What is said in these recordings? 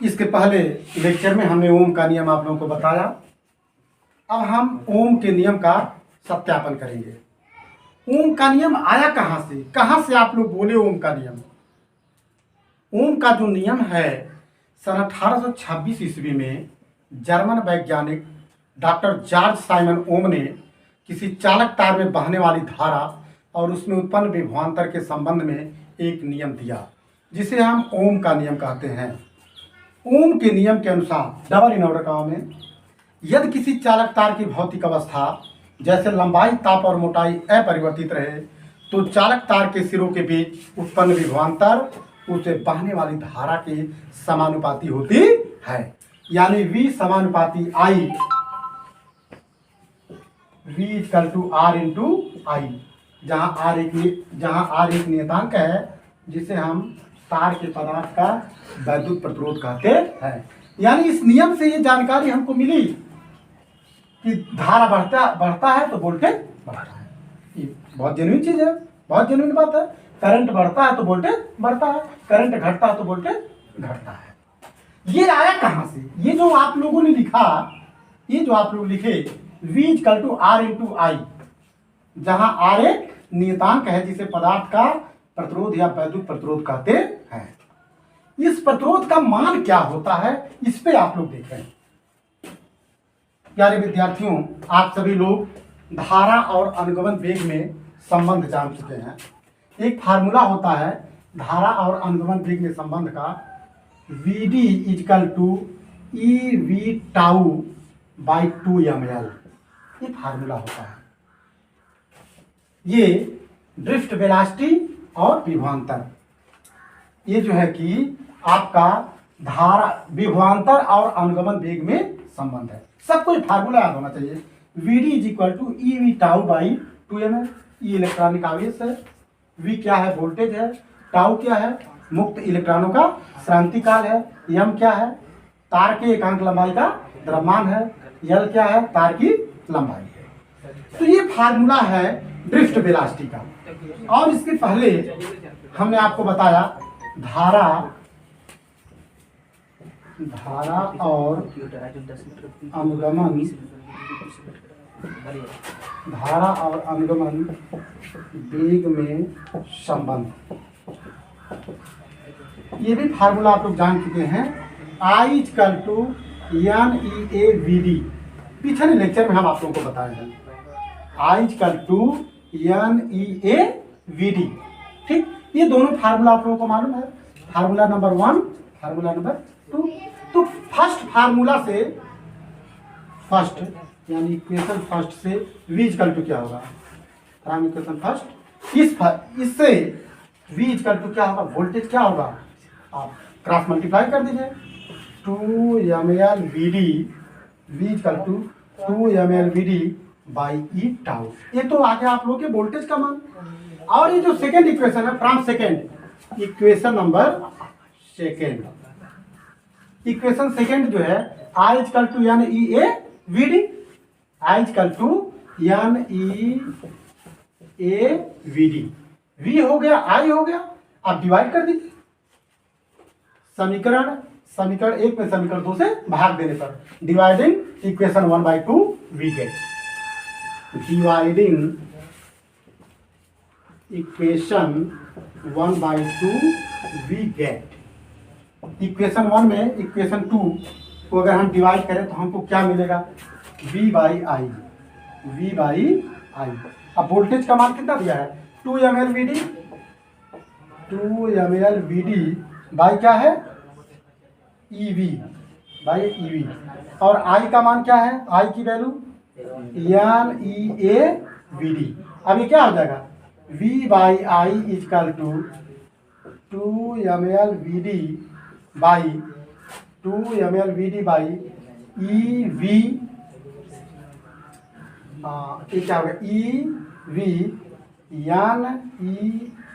इसके पहले लेक्चर में हमने ओम का नियम आप लोगों को बताया। अब हम ओम के नियम का सत्यापन करेंगे। ओम का नियम आया कहाँ से आप लोग बोले ओम का नियम? ओम का जो नियम है सन 1826 ईस्वी में जर्मन वैज्ञानिक डॉक्टर जॉर्ज साइमन ओम ने किसी चालक तार में बहने वाली धारा और उसमें उत्पन्न विभवांतर के संबंध में एक नियम दिया, जिसे हम ओम का नियम कहते हैं। ओम के नियम के अनुसार डबल इनऑर्डर काम में यदि किसी चालक तार की भौतिक अवस्था जैसे लंबाई, ताप और मोटाई अपरिवर्तित रहे तो चालक तार के सिरों के बीच उत्पन्न विभवांतर उसे बहने वाली धारा के समानुपाती होती है। यानी V समानुपाती I, V equal to R into I, जहाँ R एक नियतांक है जिसे हम तार के पदार्थ का वैद्युत प्रतिरोध कहते हैं। यानी इस नियम से ये जानकारी हमको मिली कि धारा बढ़ता है तो वोल्टेज बढ़ता है। ये बहुत जेन्युइन चीज है, बहुत जेन्युइन बात है। करंट बढ़ता है तो वोल्टेज बढ़ता है, करंट घटता है तो वोल्टेज घटता है। ये आया कहाँ से? ये जो आप लोगों ने लिखा, ये जो आप लोग लिखे V equal to R into I, जहां R एक नियतांक है जिसे पदार्थ का प्रतिरोध या वैद्युत प्रतिरोध कहते हैं। इस प्रतिरोध का मान क्या होता है, इस पे आप लोग देखें। प्यारे विद्यार्थियों, आप सभी लोग धारा और अनुगमन वेग में संबंध जान चुके हैं। एक फार्मूला होता है धारा और अनुगमन वेग में संबंध का, Vd equal to EV tau by 2ml। ये फार्मूला होता है। ये ड्रिफ्ट वेलोसिटी और विभवांतर, ये जो है कि आपका धारा, विभवांतर और अनुगमन वेग में संबंध है। सबको ये फार्मूला याद होना चाहिए। Vd is equal to EV tau by 2ml। E electronic आवेश है, V क्या है? वोल्टेज है। टाउ क्या है? मुक्त इलेक्ट्रॉनों का श्रांति काल है। M क्या है? तार के एकांक लंबाई का द्रव्यमान है। L क्या है? तार की लंबाई है। तो ये फार्मूला है ड्रिफ्ट वेलोसिटी का। और इसके पहले हमने आपको बताया धारा और अनुगमन वेग में संबंध, ये भी फार्मूला आप लोग जान चुके हैं। I इक्वल टू NEAVD, पिछले लेक्चर में हम आप लोगों को बताए हैं। I इक्वल टू NEAVD, ठीक। ये दोनों फार्मूला आप लोगों को मालूम है। Formula number 1, formula number 2। तो फर्स्ट फार्मूला से, फर्स्ट यानी इक्वेशन फर्स्ट से V इक्वल टू क्या होगा? फ्रॉम इक्वेशन फर्स्ट, इससे V इक्वल टू क्या होगा? वोल्टेज क्या होगा? आप क्रॉस मल्टीप्लाई कर दीजिए, 2ml Vd, V equal to 2ml Vd by E tau. ये तो आगे आप लोग के वोल्टेज का मान। और ये जो सेकेंड इक्वेशन है, from second, equation number second, equation second जो है I equal to NEAVD, I equal to NEAVD, V हो गया, I हो गया। आप डिवाइड कर दीजिए। समीकरण 1 में समीकरण 2 से भाग देने पर dividing equation 1/2 we get, dividing equation 1/2 we get. Equation 1 में इक्वेशन 2 को अगर हम डिवाइड करें तो हमको क्या मिलेगा? V बाई आई। अब वोल्टेज का मान कितना दिया है? 2ml Vd बाई क्या है? EV by EV। और I का मान क्या है? I की वैल्यू NEAVD। अब ये क्या हो जाएगा? V by I equal to 2ml Vd by 2ml Vd by EV। ये क्या होगा? EV NEAVD।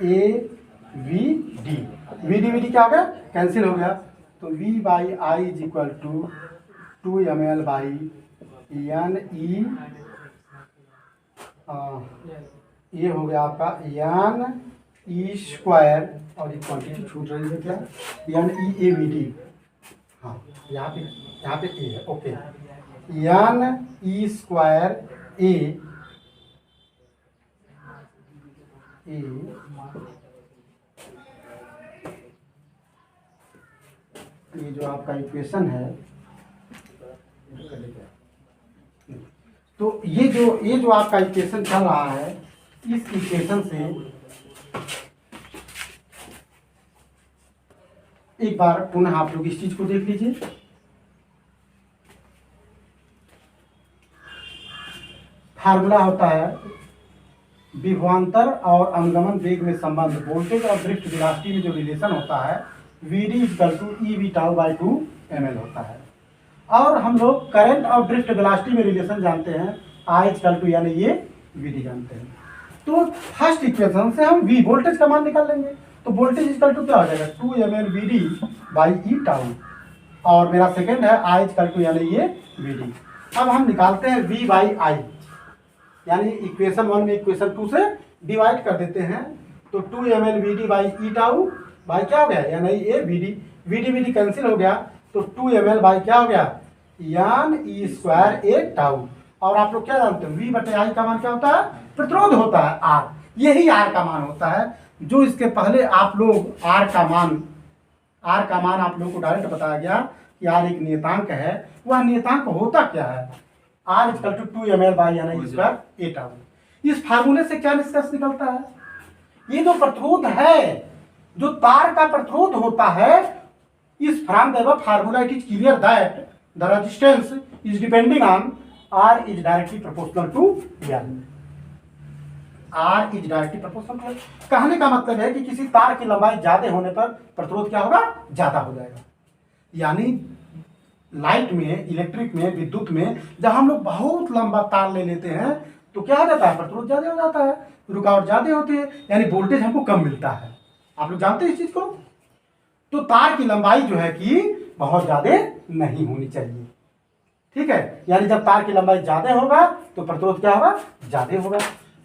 VD क्या हो गया? कैंसिल हो गया। तो V by I is equal to 2ml by NE, ये हो गया आपका NE² और ये क्वांटिटी छूट रही है क्या? NEAVD, हाँ यहाँ पे ए है, ओके। एन ई स्क्वायर ए ये जो आपका इक्वेशन है, तो ये जो आपका इक्वेशन चल रहा है, इस इक्वेशन से एक बार पुनः आप लोग इस चीज को देख लीजिए। फार्मूला होता है विभवांतर और अनुगमन वेग में संबंध, वोल्टेज और ड्रिफ्ट वेलोसिटी में जो रिलेशन होता है Vd equal to E V tau by 2 ml होता है। और हम लोग करंट और ड्रिफ्ट वेलोसिटी में रिलेशन जानते हैं, I इक्वल टू यानी ये Vd जानते हैं। तो फर्स्ट इक्वेशन से हम V वोल्टेज का मान निकाल लेंगे। तो वोल्टेज इक्वल टू क्या हो जाएगा 2 ml Vd by E tau, और मेरा सेकेंड है I इक्वल टू यानी ये Vd। अब हम निकालते हैं V बाई आई, यानी इक्वेशन 1 में इक्वेशन 2 से डिवाइड कर देते हैं। तो 2 ml Vd by E tau by क्या हो गया, यानी ये Vd कैंसिल हो गया, तो 2 ml बाई क्या हो गया यान ई स्क्वायर ए टाउ। और आप लोग क्या जानते हो V बटे आई का मान क्या होता है, प्रतिरोध होता है R, यही R का मान होता है। जो इसके पहले आप लोग R का मान आप लोग को डायरेक्ट बताया गया कि R एक नियतांक है, वह नियतांक होता क्या है, R equal to 2 ml by यानी ई स्क्वायर ए टाउ। इस फार्मूले से क्या निष्कर्ष निकलता है, ये जो प्रतिरोध है, जो तार का प्रतिरोध होता है, इस from the above formula it is clear that the resistance is depending on R is directly proportional to L। R is directly proportional to L कहने का मतलब है कि किसी तार की लंबाई ज्यादा होने पर प्रतिरोध क्या होगा, ज्यादा हो जाएगा। यानी लाइट में, इलेक्ट्रिक में, विद्युत में जब हम लोग बहुत लंबा तार ले लेते हैं तो क्या हो जाता है, प्रतिरोध ज्यादा हो जाता है, रुकावट ज्यादा होती है, यानी वोल्टेज हमको कम मिलता है। आप लोग जानते हैं इस चीज को। तो तार की लंबाई जो है कि बहुत ज्यादा नहीं होनी चाहिए, ठीक है। यानी जब तार की लंबाई ज्यादा होगा तो प्रतिरोध क्या होगा, ज्यादा होगा।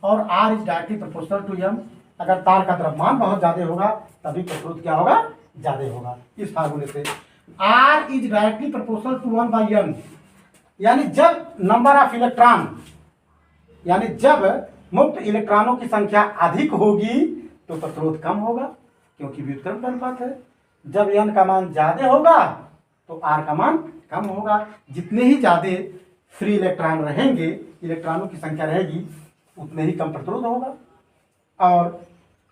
और R is directly proportional to M, अगर तार का द्रव्यमान बहुत ज्यादा होगा तभी प्रतिरोध क्या होगा, ज्यादा होगा। इस फार्मूले से R is directly proportional to 1 by M, यानी जब नंबर ऑफ इलेक्ट्रॉन, यानी जब मुक्त इलेक्ट्रॉनों की संख्या अधिक होगी तो प्रतिरोध कम होगा, क्योंकि व्युत्क्रम का अनुपात है। जब n का मान ज्यादा होगा तो R का मान कम होगा। जितने ही ज्यादा फ्री इलेक्ट्रॉन रहेंगे, इलेक्ट्रॉनों की संख्या रहेगी, उतने ही कम प्रतिरोध होगा। और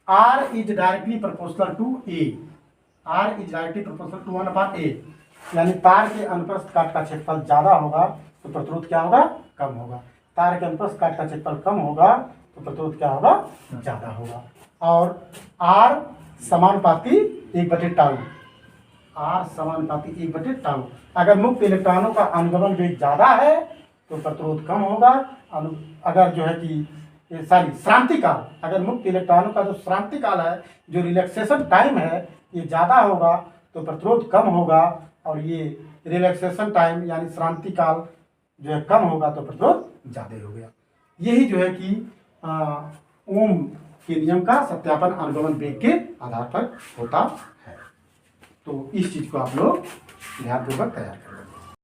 R is directly proportional to A, R is directly proportional to 1/A, यानी तार के अनुप्रस्थ काट का क्षेत्रफल ज्यादा होगा तो प्रतिरोध क्या होगा, कम होगा। तार के अनुप्रस्थ काट का क्षेत्रफल कम होगा तो प्रतिरोध क्या होगा, ज्यादा होगा। और R समानुपाती 1/टाउ, R समानुपाती 1/टाउ। अगर मुक्त इलेक्ट्रॉनों का अनुगमन वेग ज्यादा है तो प्रतिरोध कम होगा। अगर जो है कि श्रांति काल, अगर मुक्त इलेक्ट्रॉनों का जो श्रांति काल है, जो रिलैक्सेशन टाइम है, ये ज्यादा होगा तो प्रतिरोध कम होगा। और ये रिलैक्सेशन टाइम यानी श्रांति काल जो है कम होगा तो प्रतिरोध ज्यादा हो गया। यही जो है कि ओम के नियम का सत्यापन अनुगमन वेग के आधार पर होता है। तो इस चीज को आप लोग ध्यानपूर्वक तैयार करें।